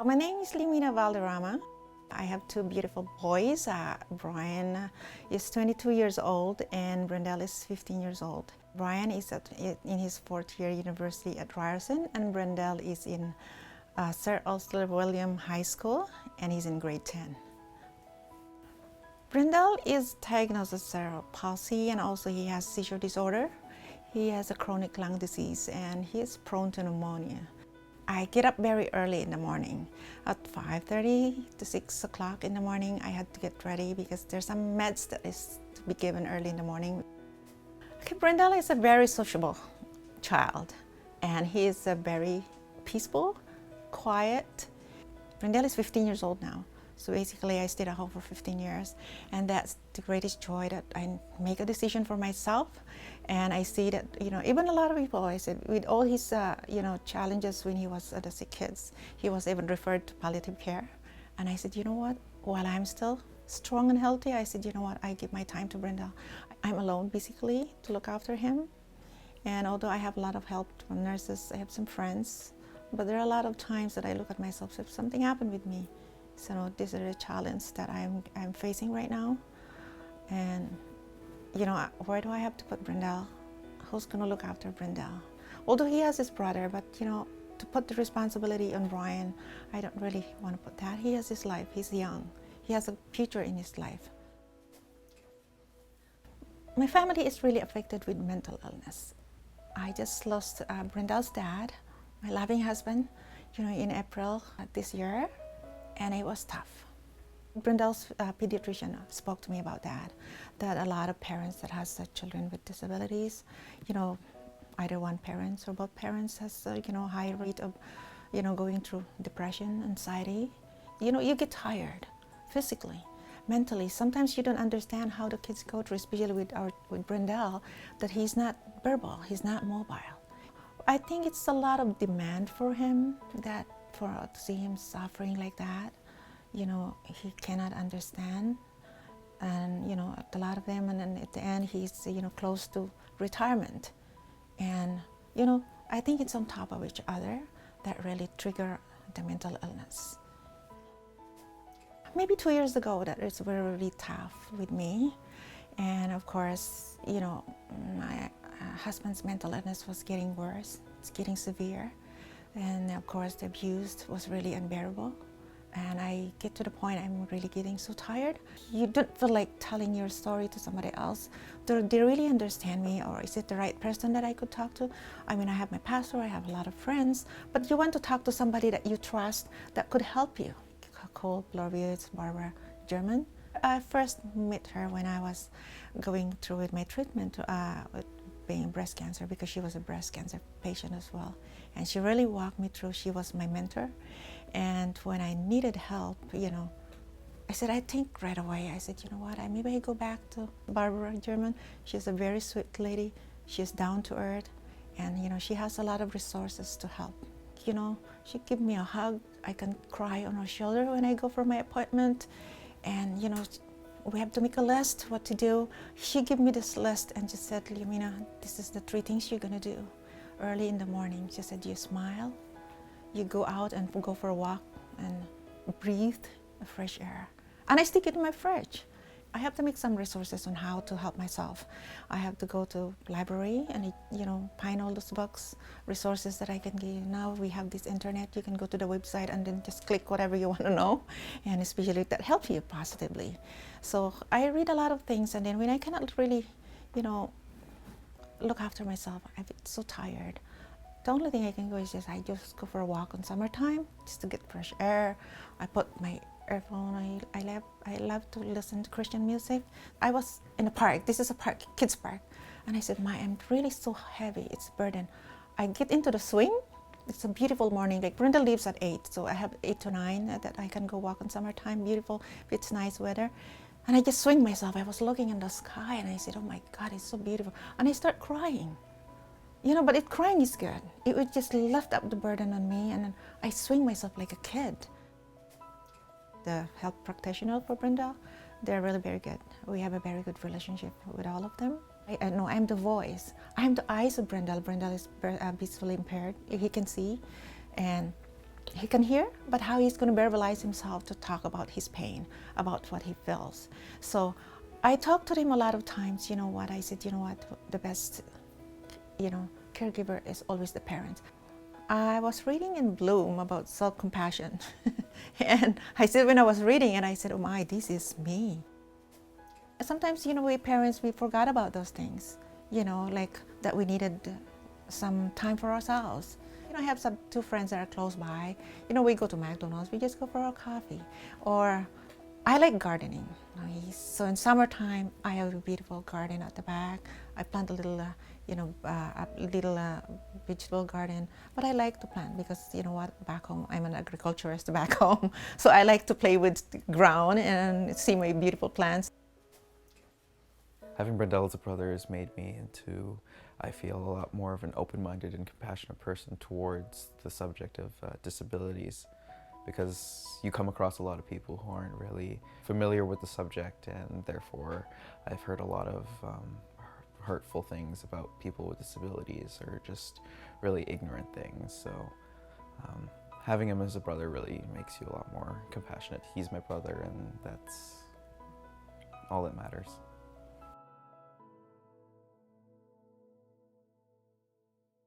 My name is Leomina Valderrama. I have two beautiful boys. Bryan is 22 years old and Brendell is 15 years old. Bryan is in his fourth year university at Ryerson, and Brendell is in William High School, and he's in grade 10. Brendell is diagnosed with cerebral palsy, and also he has seizure disorder. He has a chronic lung disease and he is prone to pneumonia. I get up very early in the morning. At 5:30 to 6 o'clock in the morning, I had to get ready because there's some meds that is to be given early in the morning. Okay, Brendell is a very sociable child, and he is a very peaceful, quiet. Brendell is 15 years old now. So basically, I stayed at home for 15 years, and that's the greatest joy, that I make a decision for myself, and I see that, even a lot of people, I said, with all his, challenges when he was at the sick kids, he was even referred to palliative care, and I said, you know what, while I'm still strong and healthy, I said, you know what, I give my time to Brendell. I'm alone, basically, to look after him, and although I have a lot of help from nurses, I have some friends, but there are a lot of times that I look at myself, if something happened with me. So this is a challenge that I'm facing right now, and where do I have to put Brendell? Who's going to look after Brendell? Although he has his brother, but to put the responsibility on Bryan, I don't really want to put that. He has his life. He's young. He has a future in his life. My family is really affected with mental illness. I just lost Brendell's dad, my loving husband, in April this year. And it was tough. Brendell's pediatrician spoke to me about that a lot of parents that has children with disabilities, either one parent or both parents has high rate of, going through depression, anxiety. You get tired physically, mentally. Sometimes you don't understand how the kids go through, especially with Brendell, that he's not verbal, he's not mobile. I think it's a lot of demand for him, that to see him suffering like that, he cannot understand, and a lot of them, and then at the end he's close to retirement, and I think it's on top of each other that really trigger the mental illness. Maybe 2 years ago, that it's really tough with me, and of course, my husband's mental illness was getting worse. It's getting severe. And of course, the abuse was really unbearable. And I get to the point I'm really getting so tired. You don't feel like telling your story to somebody else. Do they really understand me, or is it the right person that I could talk to? I mean, I have my pastor, I have a lot of friends, but you want to talk to somebody that you trust that could help you. Holland Bloorview, it's Barbara German. I first met her when I was going through with my treatment with being breast cancer, because she was a breast cancer patient as well. And she really walked me through. She was my mentor. And when I needed help, I said, I think right away, I said, you know what, maybe I go back to Barbara German. She's a very sweet lady. She's down to earth. And, she has a lot of resources to help. She give me a hug. I can cry on her shoulder when I go for my appointment. And, we have to make a list what to do. She gave me this list and just said, Leomina, this is the 3 things you're gonna do early in the morning. She said, you smile, you go out and go for a walk and breathe the fresh air. And I stick it in my fridge. I have to make some resources on how to help myself. I have to go to library and find all those books, resources that I can get. Now we have this internet, you can go to the website and then just click whatever you want to know, and especially that helps you positively. So I read a lot of things, and then when I cannot really, look after myself, I get so tired. The only thing I can go is I just go for a walk in summertime, just to get fresh air. I put my earphone. I love to listen to Christian music. I was in a park. This is a park, kids park, and I said, I'm really so heavy. It's a burden. I get into the swing. It's a beautiful morning. Like Brendell leaves at 8, so I have 8 to 9 that I can go walk in summertime. Beautiful. If it's nice weather, and I just swing myself. I was looking in the sky, and I said, oh my God, it's so beautiful, and I start crying. But crying is good. It would just lift up the burden on me, and then I swing myself like a kid. The health practitioner for Brendell, they're really very good. We have a very good relationship with all of them. I know I'm the voice. I'm the eyes of Brendell. Brendell is visually impaired. He can see, and he can hear, but how he's going to verbalize himself to talk about his pain, about what he feels. So I talked to him a lot of times. You know what? I said, you know what? The best, caregiver is always the parent. I was reading in Bloom about self-compassion. And I said, when I was reading it, I said, oh my, this is me. Sometimes, we parents, we forgot about those things, like that we needed some time for ourselves. I have some two friends that are close by. We go to McDonald's, we just go for a coffee. Or I like gardening. So in summertime, I have a beautiful garden at the back. I plant a little, vegetable garden. But I like to plant because, back home, I'm an agriculturist back home. So I like to play with the ground and see my beautiful plants. Having Brendell as a brother has made me into, I feel, a lot more of an open-minded and compassionate person towards the subject of disabilities, because you come across a lot of people who aren't really familiar with the subject, and therefore I've heard a lot of hurtful things about people with disabilities, or just really ignorant things. So having him as a brother really makes you a lot more compassionate. He's my brother, and that's all that matters.